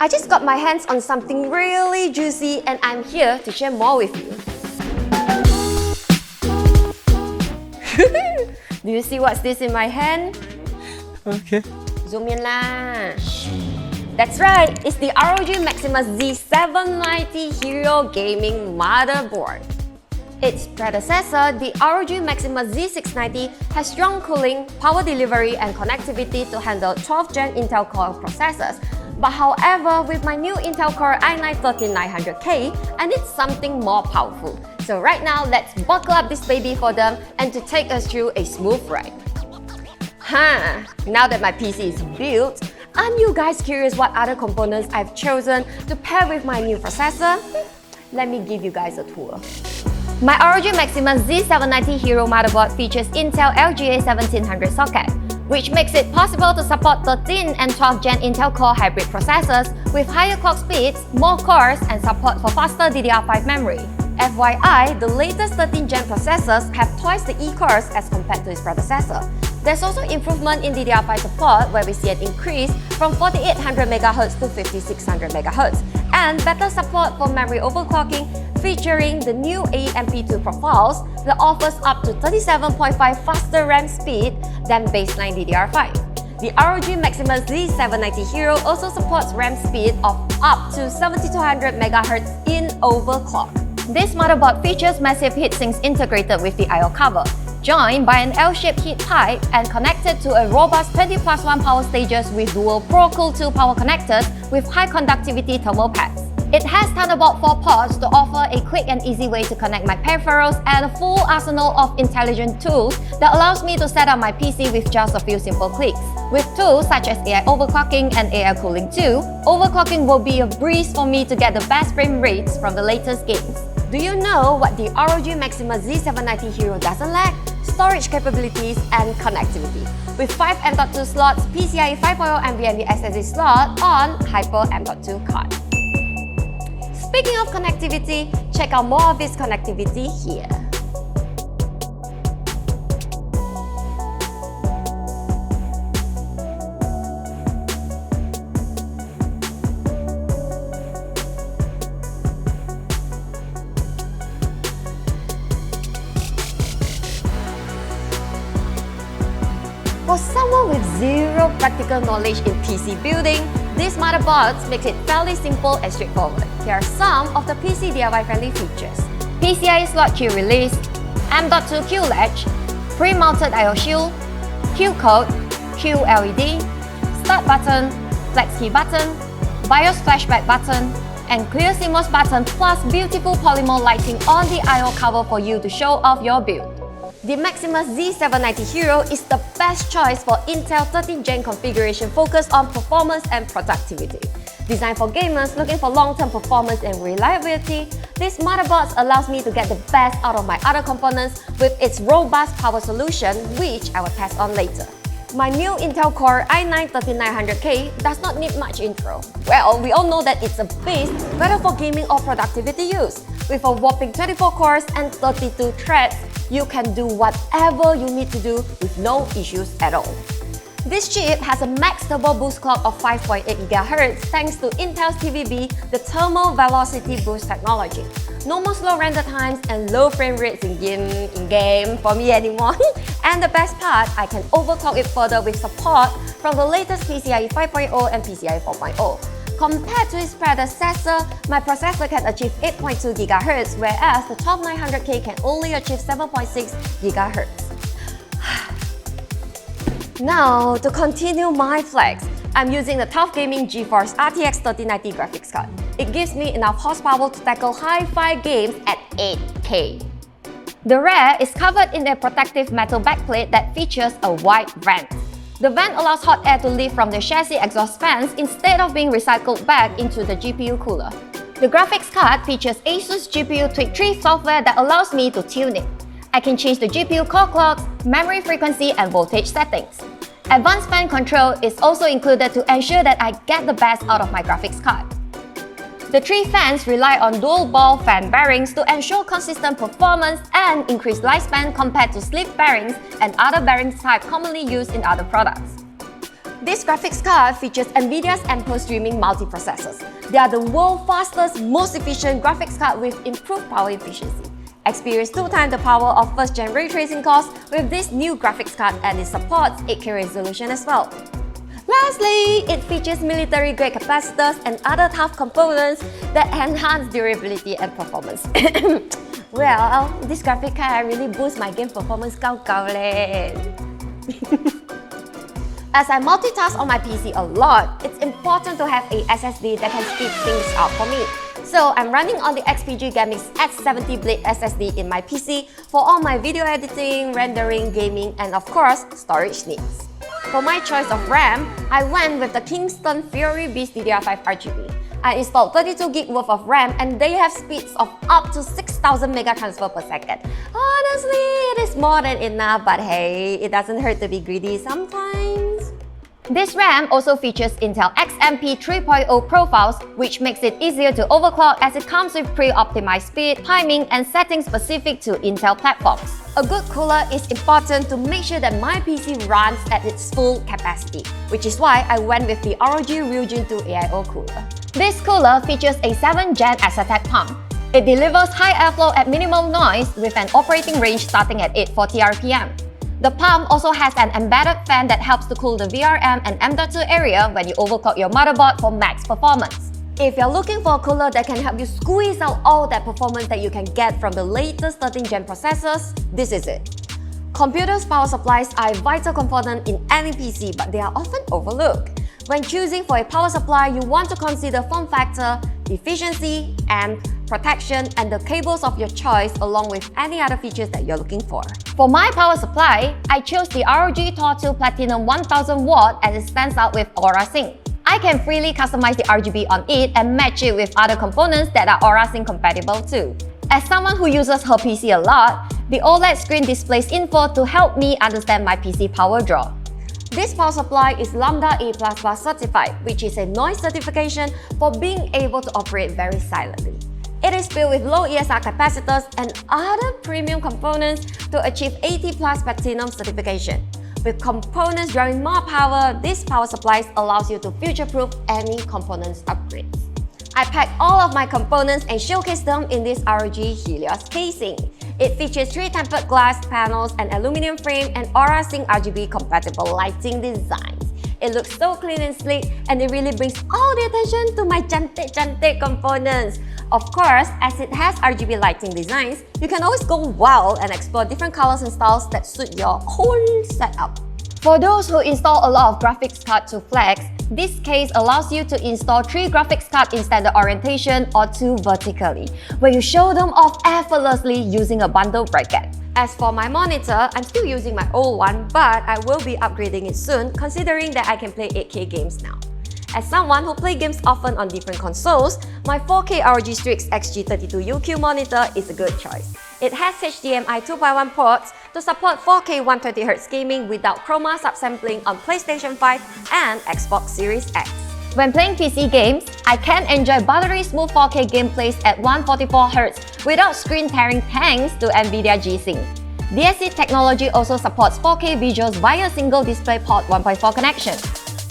I just got my hands on something really juicy and I'm here to share more with you. Do you see what's this in my hand? Okay. Zoom in lah. That's right, it's the ROG Maximus Z790 Hero gaming motherboard. Its predecessor, the ROG Maximus Z690, has strong cooling, power delivery, and connectivity to handle 12th Gen Intel Core processors. But however, with my new Intel Core i9-13900K, I need something more powerful. So right now, let's buckle up this baby for them and to take us through a smooth ride. Now that my PC is built, aren't you guys curious what other components I've chosen to pair with my new processor? Let me give you guys a tour. My ROG Maximus Z790 Hero motherboard features Intel LGA 1700 socket, which makes it possible to support 13 and 12th Gen Intel Core hybrid processors with higher clock speeds, more cores, and support for faster DDR5 memory. FYI, the latest 13th Gen processors have twice the E-cores as compared to its predecessor. There's also improvement in DDR5 support where we see an increase from 4800 MHz to 5600 MHz, and better support for memory overclocking featuring the new AEMP2 profiles that offers up to 37.5 faster RAM speed than baseline DDR5. The ROG Maximus Z790 Hero also supports RAM speed of up to 7200 MHz in overclock. This motherboard features massive heatsinks integrated with the I/O cover, joined by an L-shaped heat pipe and connected to a robust 20+1 power stages with dual Pro-Cool 2 power connectors with high conductivity thermal pads. It has Thunderbolt 4 ports to offer a quick and easy way to connect my peripherals and a full arsenal of intelligent tools that allows me to set up my PC with just a few simple clicks. With tools such as AI overclocking and AI cooling too, overclocking will be a breeze for me to get the best frame rates from the latest games. Do you know what the ROG Maximus Z790 Hero doesn't lack? Storage capabilities and connectivity. With 5 M.2 slots, PCIe 5.0 NVMe SSD slot on Hyper M.2 card. Speaking of connectivity, check out more of its connectivity here. For someone with zero practical knowledge in PC building, this motherboard makes it fairly simple and straightforward. Here are some of the PC DIY friendly features. PCIe slot Q release, M.2 Q latch, pre-mounted I/O shield, Q code, Q LED, start button, flex key button, BIOS flashback button, and clear CMOS button plus beautiful polymer lighting on the I/O cover for you to show off your build. The Maximus Z790 Hero is the best choice for Intel 13th Gen configuration focused on performance and productivity. Designed for gamers looking for long-term performance and reliability, this motherboard allows me to get the best out of my other components with its robust power solution, which I will test on later. My new Intel Core i9-13900K does not need much intro. Well, we all know that it's a beast, whether for gaming or productivity use. With a whopping 24 cores and 32 threads, you can do whatever you need to do with no issues at all. This chip has a max turbo boost clock of 5.8 GHz thanks to Intel's TVB, the Thermal Velocity Boost technology. No more slow render times and low frame rates in game for me anymore. And the best part, I can overclock it further with support from the latest PCIe 5.0 and PCIe 4.0. Compared to its predecessor, my processor can achieve 8.2 GHz, whereas the 12900K can only achieve 7.6 GHz. Now, to continue my flex, I'm using the TUF Gaming GeForce RTX 3090 graphics card. It gives me enough horsepower to tackle hi-fi games at 8K. The rear is covered in a protective metal backplate that features a wide vent. The vent allows hot air to leave from the chassis exhaust fans instead of being recycled back into the GPU cooler. The graphics card features ASUS GPU Tweak 3 software that allows me to tune it. I can change the GPU core clocks, memory frequency, and voltage settings. Advanced fan control is also included to ensure that I get the best out of my graphics card. The 3 fans rely on dual ball fan bearings to ensure consistent performance and increased lifespan compared to sleeve bearings and other bearings type commonly used in other products. This graphics card features NVIDIA's M.2 streaming multiprocessors. They are the world's fastest, most efficient graphics card with improved power efficiency. Experience 2 times the power of first-gen ray tracing cores with this new graphics card, and it supports 8K resolution as well. Lastly, it features military-grade capacitors and other tough components that enhance durability and performance. Well, this graphic card really boosts my game performance leh. As I multitask on my PC a lot, it's important to have a SSD that can speed things up for me. So I'm running on the XPG Gaming's S70 Blade SSD in my PC for all my video editing, rendering, gaming, and of course, storage needs. For my choice of RAM, I went with the Kingston Fury Beast DDR5 RGB. I installed 32GB worth of RAM and they have speeds of up to 6,000 mega transfer per second. Honestly, it is more than enough, but hey, it doesn't hurt to be greedy sometimes. This RAM also features Intel XMP 3.0 profiles, which makes it easier to overclock as it comes with pre-optimized speed, timing, and settings specific to Intel platforms. A good cooler is important to make sure that my PC runs at its full capacity, which is why I went with the ROG Ryujin 2 AIO cooler. This cooler features a 7th-gen Azatek pump. It delivers high airflow at minimal noise with an operating range starting at 840 RPM. The pump also has an embedded fan that helps to cool the VRM and M.2 area when you overclock your motherboard for max performance. If you're looking for a cooler that can help you squeeze out all that performance that you can get from the latest 13th-gen processors, this is it. Computers' power supplies are a vital component in any PC, but they are often overlooked. When choosing for a power supply, you want to consider form factor, efficiency, amp, protection, and the cables of your choice along with any other features that you're looking for. For my power supply, I chose the ROG Tor 2 Platinum 1000W as it stands out with Aura Sync. I can freely customize the RGB on it and match it with other components that are Aura Sync compatible too. As someone who uses her PC a lot, the OLED screen displays info to help me understand my PC power draw. This power supply is Lambda A++ certified, which is a noise certification for being able to operate very silently. It is built with low ESR capacitors and other premium components to achieve 80+ Platinum certification. With components drawing more power, this power supply allows you to future-proof any components upgrades. I packed all of my components and showcased them in this ROG Helios casing. It features 3 tempered glass panels, an aluminum frame, and Aura Sync RGB compatible lighting designs. It looks so clean and sleek, and it really brings all the attention to my cantik components. Of course, as it has RGB lighting designs, you can always go wild and explore different colors and styles that suit your whole setup. For those who install a lot of graphics cards to flex, this case allows you to install 3 graphics cards in standard orientation or 2 vertically, where you show them off effortlessly using a bundle bracket. As for my monitor, I'm still using my old one, but I will be upgrading it soon considering that I can play 8K games now. As someone who plays games often on different consoles, my 4K ROG Strix XG32UQ monitor is a good choice. It has HDMI 2.1 ports to support 4K 120Hz gaming without chroma subsampling on PlayStation 5 and Xbox Series X. When playing PC games, I can enjoy buttery smooth 4K gameplays at 144Hz without screen tearing thanks to NVIDIA G-Sync. DSC technology also supports 4K visuals via single DisplayPort 1.4 connection.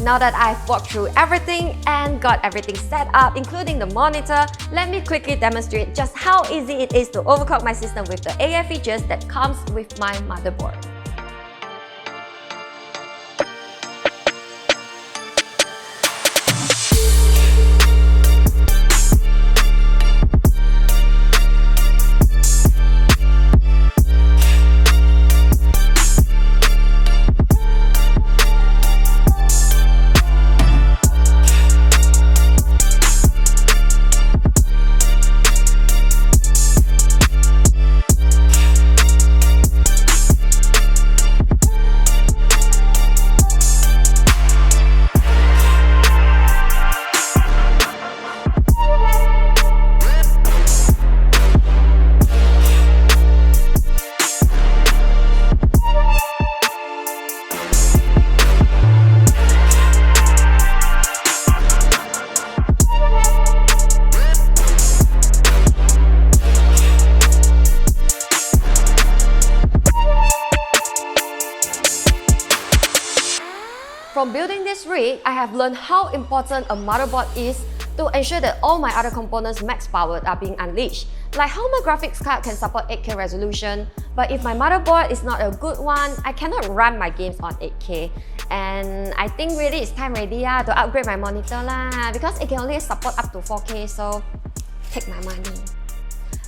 Now that I've walked through everything and got everything set up, including the monitor, let me quickly demonstrate just how easy it is to overclock my system with the AI features that comes with my motherboard. From building this rig, I have learned how important a motherboard is to ensure that all my other components max powered are being unleashed. Like how my graphics card can support 8K resolution, but if my motherboard is not a good one, I cannot run my games on 8K. And I think really it's time ready to upgrade my monitor because it can only support up to 4K, so take my money.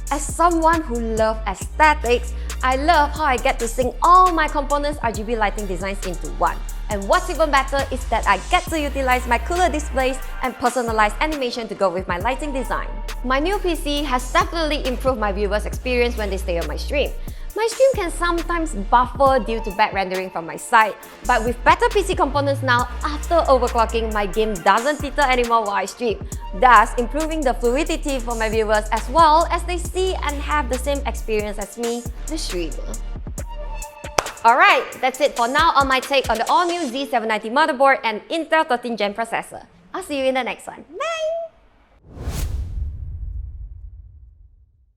As someone who loves aesthetics, I love how I get to sync all my components' RGB lighting designs into one. And what's even better is that I get to utilize my cooler displays and personalized animation to go with my lighting design. My new PC has definitely improved my viewers' experience when they stay on my stream. My stream can sometimes buffer due to bad rendering from my side, but with better PC components now, after overclocking, my game doesn't titter anymore while I stream, thus improving the fluidity for my viewers as well as they see and have the same experience as me, the streamer. Alright, that's it for now on my take on the all-new Z790 motherboard and Intel 13th Gen processor. I'll see you in the next one. Bye!